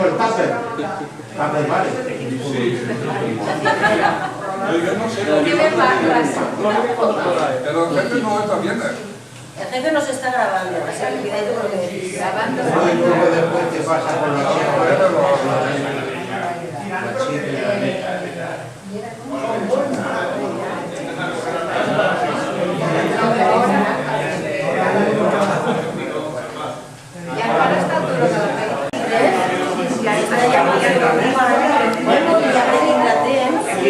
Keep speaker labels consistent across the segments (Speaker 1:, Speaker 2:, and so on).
Speaker 1: el tupper. Tupper, vale.
Speaker 2: Yo no sé.
Speaker 3: ¿Qué me parlas?
Speaker 2: Pero el jefe no está bien.
Speaker 4: El jefe nos está grabando, así que cuidado con lo que decís.
Speaker 3: Grabando.
Speaker 1: No hay grupo después que pasa por la hora.
Speaker 3: Ja encara està el turó de la feina.
Speaker 4: Bueno, ja tindrà temps.
Speaker 1: Y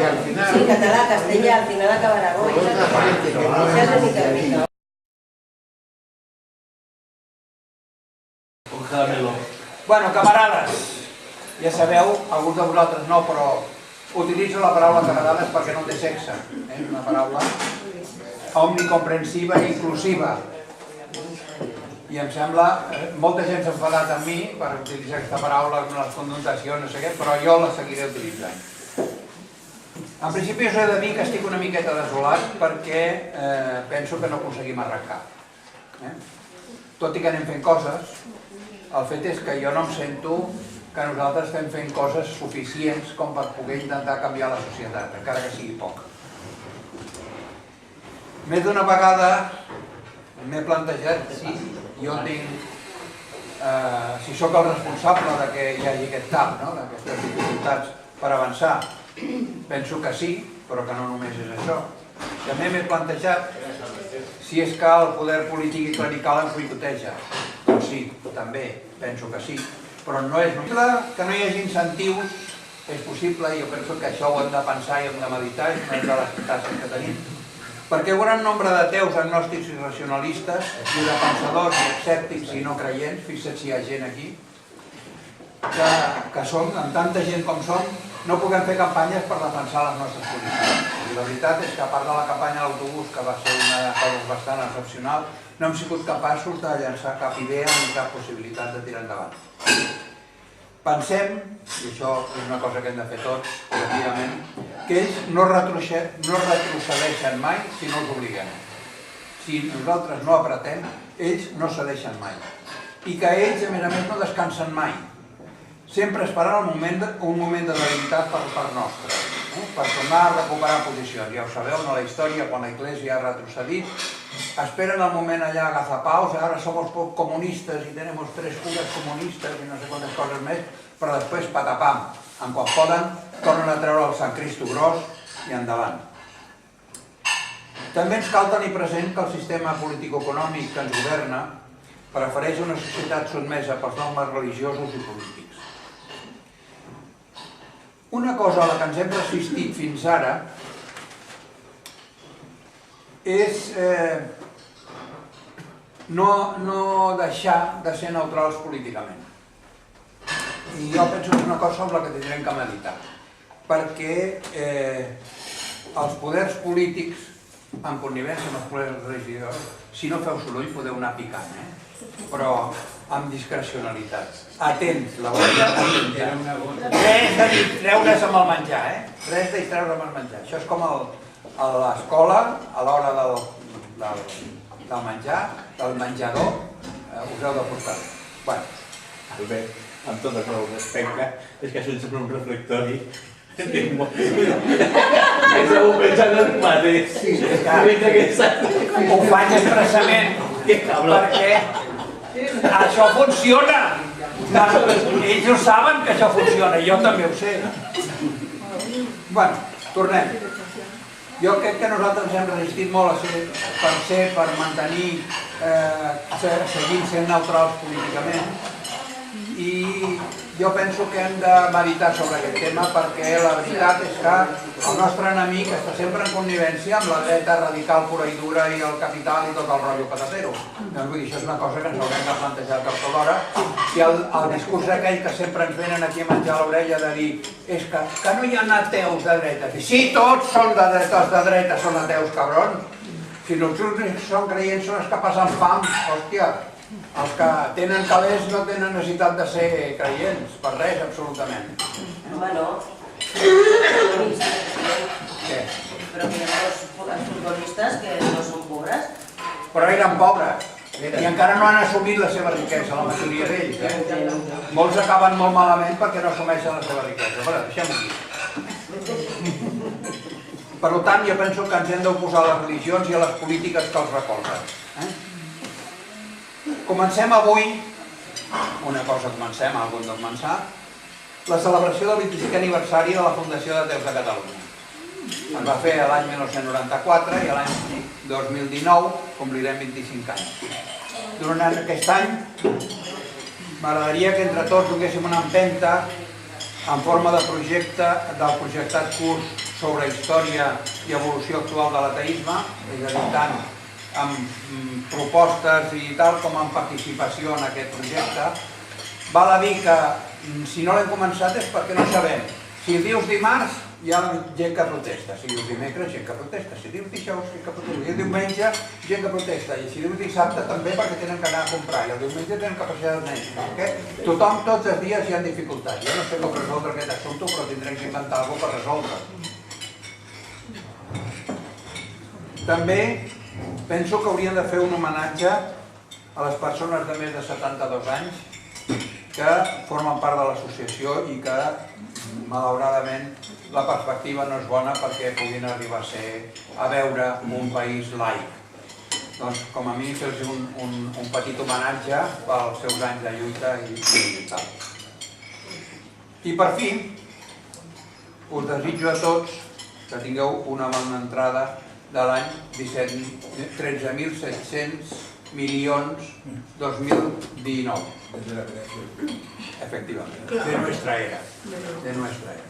Speaker 1: al final,
Speaker 4: Sí, català, castellà, al final acabarà avui.
Speaker 1: otra parte que no
Speaker 4: Això és de mica en mica.
Speaker 5: Bueno, camarades, ja sabeu, alguns de vosaltres no, però utilitzo la paraula camarades perquè no té sexe. És una paraula omnicomprensiva i inclusiva. I em sembla, molta gent s'ha enfadat amb mi per utilitzar aquesta paraula amb les connotacions, no sé què, però jo la seguiré utilitzant. En principi us he de dir que estic una miqueta desolat perquè penso que no aconseguim arrencar. Tot i que anem fent coses, el fet és que jo no em sento que nosaltres estem fent coses suficients com per poder intentar canviar la societat, encara que sigui poc. Més d'una vegada m'he plantejat si jo tinc, si sóc el responsable de que hi hagi aquest tap, d'aquestes dificultats per avançar. Penso que sí, però que no només és això. També m'he plantejat si és que el poder polític i clerical ens boicoteja. Doncs sí, també, penso que sí. Però no és possible que no hi hagi incentius, és possible, i jo penso que això ho hem de pensar i hem de meditar, és una de les tasques que tenim. Perquè un gran nombre d'ateus, agnòstics i racionalistes, i de pensadors i escèptics i no creients, fixa't si hi ha gent aquí, que som, amb tanta gent com som, no puguem fer campanyes per defensar les nostres posicions. I la veritat és que a part de la campanya a l'autobús, que va ser una cosa bastant excepcional, no hem sigut capaços de llançar cap idea ni cap possibilitat de tirar endavant. Pensem, i això és una cosa que hem de fer tots, col·lectivament, que ells no retrocedeixen mai si no els obliguem. Si nosaltres no apretem, ells no cedeixen mai. I que ells, a més, no descansen mai. Sempre esperant un moment de debilitat per part nostra, per tornar a recuperar posicions. Ja ho sabeu, en la història, quan la Iglesia ha retrocedit, esperen el moment allà agazapaos, ara somos comunistes i tenemos 3 cures comunistes i no sé quantes coses més, però després patapam, en quan poden, tornen a treure el Sant Cristo gros i endavant. També ens cal tenir present que el sistema polític-econòmic que ens governa prefereix una societat sotmesa pels dogmes religiosos i polítics. Una cosa a la que ens hem resistit fins ara és no deixar de ser neutrals políticament. I jo penso que és una cosa sobre la que tindrem que meditar, perquè els poders polítics, en connivència amb els poders religiosos, si no feu soroll podeu anar picant, però amb discrecionalitat. Atents, la boia atenta. Res de distreure's amb el menjar, res de distreure's amb el menjar. Això és com a l'escola, a l'hora del menjar, del menjador, us heu de portar bé. Bueno.
Speaker 6: Albert, amb tot el respecte, és que això és un reflectori. Estàveu pensant en el mateix.
Speaker 5: Ho faig expressament perquè això funciona. Ells ho saben que això funciona, jo també ho sé. Bueno, tornem. Jo crec que nosaltres ens hem resistit molt per mantenir, seguint sent neutrals políticament. I jo penso que hem de meditar sobre aquest tema perquè la veritat és que el nostre enemic està sempre en connivència amb la dreta radical pura i dura i el capital i tot el rotllo patatero. Doncs vull dir, això és una cosa que ens haurem de plantejar cap l'hora. I el discurs aquell que sempre ens venen aquí a menjar l'orella de dir és que no hi ha ateus de dreta. Sí, tots són de dreta, són ateus, cabrons. Si no són creients són els que passen fam, hòstia. Els que tenen calés no tenen necessitat de ser creients, per res, absolutament.
Speaker 4: Home, no.
Speaker 5: Què?
Speaker 4: Però que hi ha els futbolistes que no són pobres.
Speaker 5: Però eren pobres i encara no han assumit la seva riquesa, la majoria d'ells. Molts acaben molt malament perquè no assumeixen la seva riquesa. Però deixem-ho aquí. Per tant, jo penso que ens hem d'oposar a les religions i a les polítiques que els recolzen. Comencem avui, una cosa comencem, algun de començar, la celebració del 25è aniversari de la Fundació d'Ateus de Catalunya. Es va fer l'any 1994 i l'any 2019 complirem 25 anys. Durant aquest any m'agradaria que entre tots donéssim una empenta en forma de projecte del projectat curs sobre història i evolució actual de l'ateisme, és a dir, tant amb propostes i tal com amb participació en aquest projecte. Val a dir que si no l'hem començat és perquè no sabem. Si dius dimarts hi ha gent que protesta, si dius dimecres gent que protesta, si dius dijous gent que protesta, si dius diumenge gent que protesta i si dius dissabte també perquè tenen que anar a comprar i el diumenge tenen que passejar els nens. Tothom tots els dies hi ha dificultats. Jo no sé com resoldre aquest assumpte però tindrem que inventar alguna cosa per resoldre. També penso que hauríem de fer un homenatge a les persones de més de 72 anys que formen part de l'associació i que malauradament la perspectiva no és bona perquè puguin arribar a veure un país laic. Doncs com a mínim fer-los un petit homenatge pels seus anys de lluita i tal. I per fi us desitjo a tots que tingueu una bona entrada de l'any 13.700 milions 2019. Efectivament, de nuestra era. De nuestra era.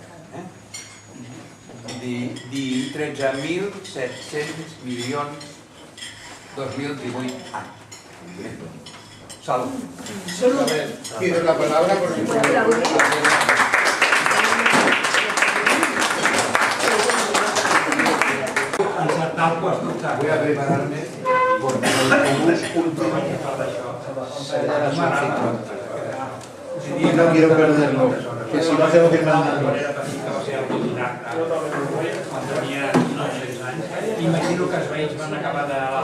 Speaker 5: 13.700 milions 2018 anys. Salut.
Speaker 1: Pido la palabra por si
Speaker 5: Voy a prepararme porque el último
Speaker 1: y no quiero perderlo, que si no tengo que mandarlo.
Speaker 7: Imagino que els veïns van acabar de la